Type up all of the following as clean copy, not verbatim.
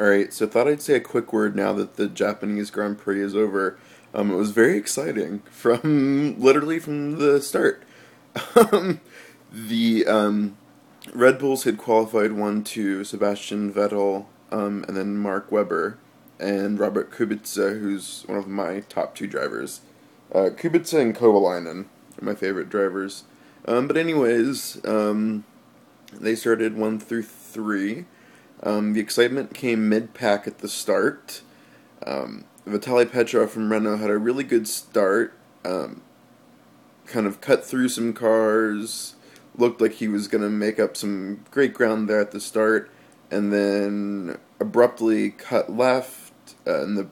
Alright, so thought I'd say a quick word now that the Japanese Grand Prix is over. It was very exciting from literally from the start. Um, the Red Bulls had qualified 1-2, Sebastian Vettel, and then Mark Webber, and Robert Kubica, who's one of my top two drivers. Kubica and Kovalainen are my favorite drivers. But anyways, they started 1 through 3. The excitement came mid-pack at the start. Vitaly Petrov from Renault had a really good start. Kind of cut through some cars. Looked like he was going to make up some great ground there at the start. And then abruptly cut left. In the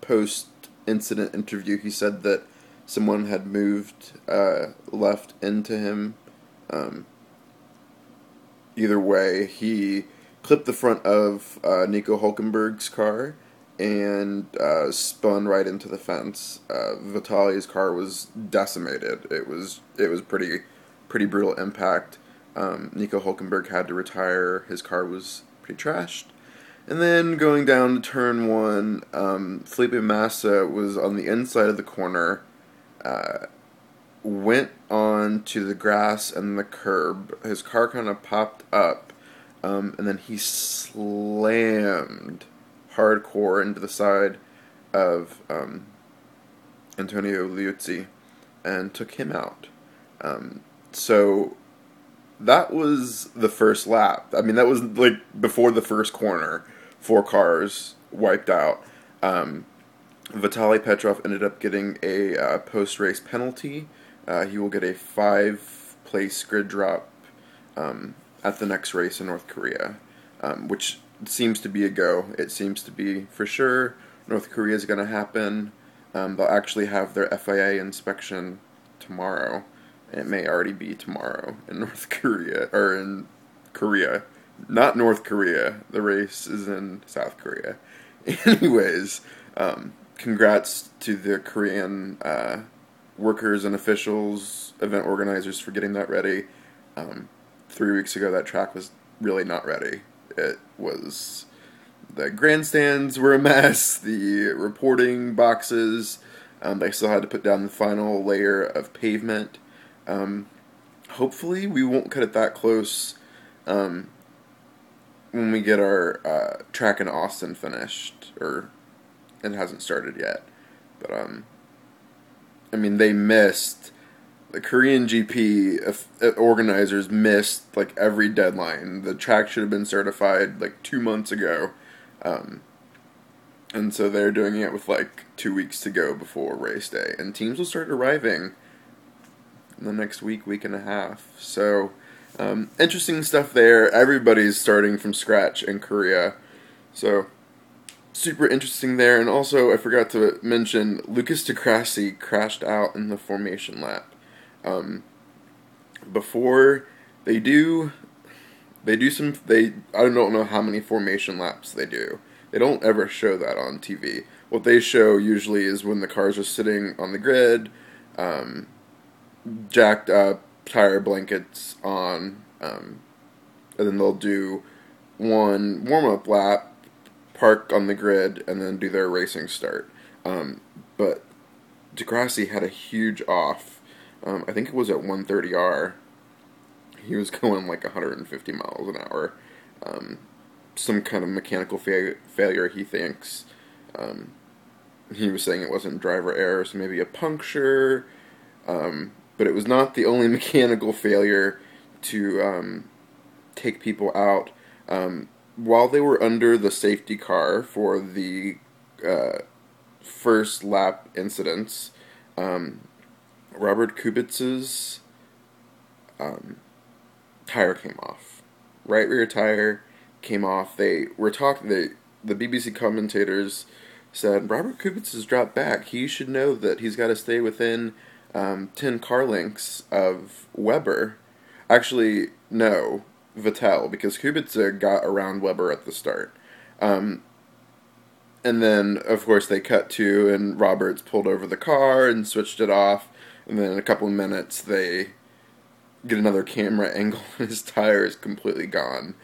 post-incident interview, he said that someone had moved left into him. Either way, he clipped the front of Nico Hulkenberg's car and spun right into the fence. Vitaly's car was decimated. It was pretty brutal impact. Nico Hulkenberg had to retire. His car was pretty trashed. And then going down to turn 1, Felipe Massa was on the inside of the corner, went on to the grass and the curb. His car kind of popped up, and then he slammed hardcore into the side of Antonio Liuzzi and took him out. So that was the first lap. I mean, that was like before the first corner. 4 cars wiped out. Vitaly Petrov ended up getting a post-race penalty. He will get a 5-place grid drop at the next race in North Korea, which seems to be a go. It seems to be for sure North Korea is going to happen. They'll actually have their FIA inspection tomorrow. It may already be tomorrow in North Korea, or in Korea. Not North Korea. The race is in South Korea. Anyways, congrats to the Korean workers and officials, event organizers for getting that ready. 3 weeks ago, that track was really not ready. It was... The grandstands were a mess. The reporting boxes, they still had to put down the final layer of pavement. Hopefully we won't cut it that close when we get our track in Austin finished, or it hasn't started yet. But I mean, they missed the Korean GP organizers missed like every deadline. The track should have been certified like 2 months ago, and so they're doing it with like 2 weeks to go before race day, and teams will start arriving in the next week and a half. So, interesting stuff there. Everybody's starting from scratch in Korea. So, super interesting there. And also, I forgot to mention, Lucas di Grassi crashed out in the formation lap. Before they do some, I don't know how many formation laps they do. They don't ever show that on TV. What they show usually is when the cars are sitting on the grid, jacked up, tire blankets on, and then they'll do one warm-up lap, park on the grid, and then do their racing start. But di Grassi had a huge off. I think it was at 130R. He was going like 150 miles an hour. Some kind of mechanical failure, he thinks. He was saying it wasn't driver error, so maybe a puncture. But it was not the only mechanical failure to take people out. While they were under the safety car for the first lap incidents, Robert Kubica's tire came off. Right rear tire came off. They were talking. The BBC commentators said Robert Kubica's dropped back. He should know that he's got to stay within 10 car lengths of Webber. Actually, no, Vettel, because Kubica got around Webber at the start. And then, of course, they cut to, and Roberts pulled over the car and switched it off. And then in a couple of minutes, they get another camera angle, and his tire is completely gone.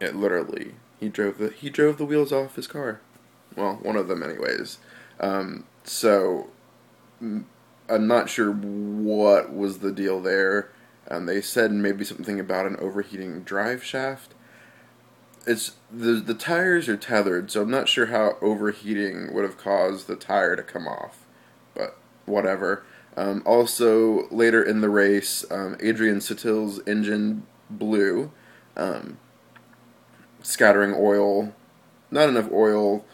It literally, he drove the wheels off his car. Well, one of them, anyways. So I'm not sure what was the deal there. They said maybe something about an overheating drive shaft. It's the tires are tethered, so I'm not sure how overheating would have caused the tire to come off, but whatever. Also, later in the race, Adrian Sutil's engine blew, um, scattering oil, not enough oil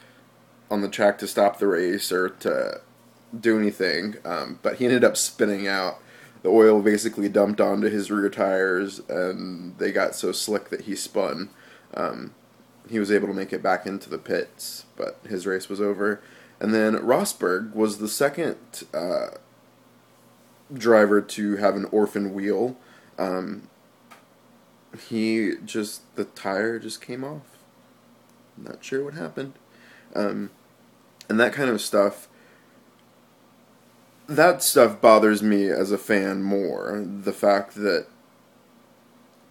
on the track to stop the race or to do anything, but he ended up spinning out. The oil basically dumped onto his rear tires, and they got so slick that he spun. Um, he was able to make it back into the pits, but his race was over. And then Rosberg was the second driver to have an orphan wheel. Um, the tire just came off. Not sure what happened. Um, and that stuff bothers me as a fan more. The fact that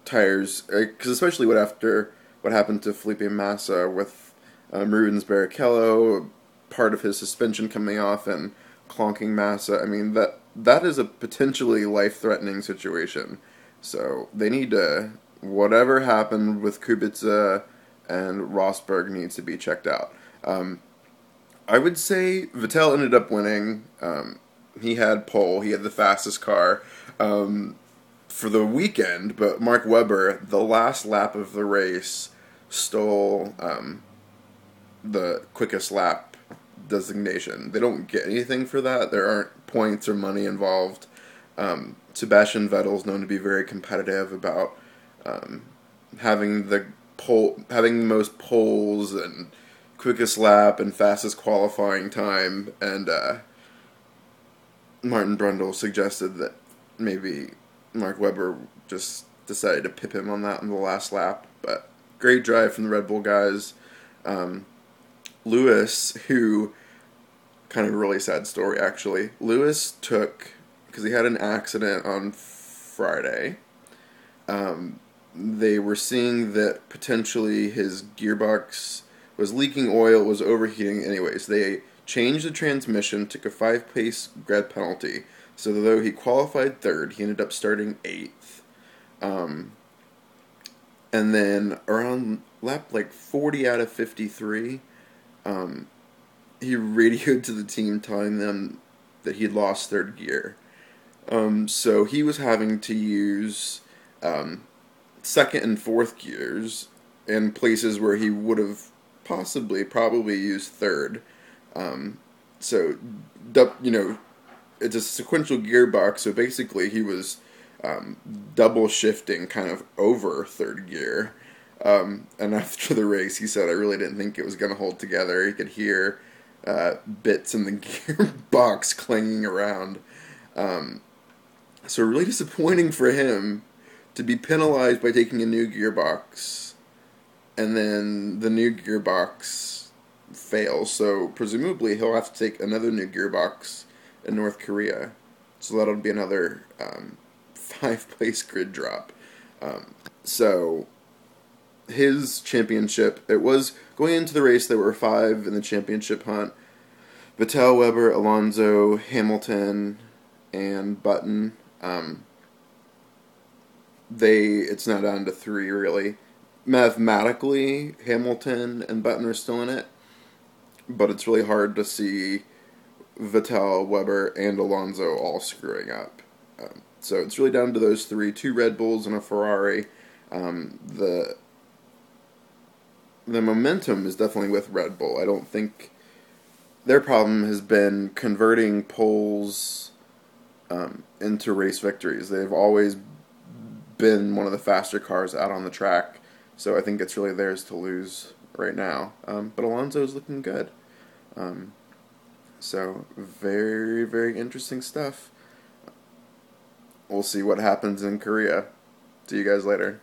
tires, because especially what happened to Felipe Massa with Rubens Barrichello, part of his suspension coming off and clonking Massa. I mean, that is a potentially life-threatening situation. So they need to, whatever happened with Kubica and Rosberg needs to be checked out. I would say Vettel ended up winning. He had pole. He had the fastest car for the weekend, but Mark Webber, the last lap of the race, stole the quickest lap designation. They don't get anything for that. There aren't points or money involved. Sebastian Vettel is known to be very competitive about having having the most poles and quickest lap and fastest qualifying time. And Martin Brundle suggested that maybe Mark Webber just decided to pip him on that in the last lap. But great drive from the Red Bull guys. Lewis, who, kind of a really sad story actually. Lewis because he had an accident on Friday. They were seeing that potentially his gearbox was leaking oil, was overheating. Anyways, they changed the transmission, took a 5-place grid penalty. So though he qualified third, he ended up starting 8th. And then around lap 40 out of 53, he radioed to the team telling them that he'd lost third gear. So he was having to use second and fourth gears in places where he would have probably used third. So, it's a sequential gearbox, so basically he was double shifting kind of over third gear. And after the race, he said, I really didn't think it was going to hold together. He could hear bits in the gearbox clanging around. So really disappointing for him to be penalized by taking a new gearbox, and then the new gearbox fails. So presumably he'll have to take another new gearbox in North Korea. So that'll be another 5-place grid drop. So his championship, it was going into the race, there were 5 in the championship hunt. Vettel, Webber, Alonso, Hamilton, and Button. It's now down to 3 really. Mathematically, Hamilton and Button are still in it, but it's really hard to see Vettel, Webber, and Alonso all screwing up. So it's really down to those 3, 2 Red Bulls and a Ferrari. The momentum is definitely with Red Bull. I don't think their problem has been converting poles into race victories. They've always been one of the faster cars out on the track, so I think it's really theirs to lose right now. But Alonso's looking good. So very, very interesting stuff. We'll see what happens in Korea. See you guys later.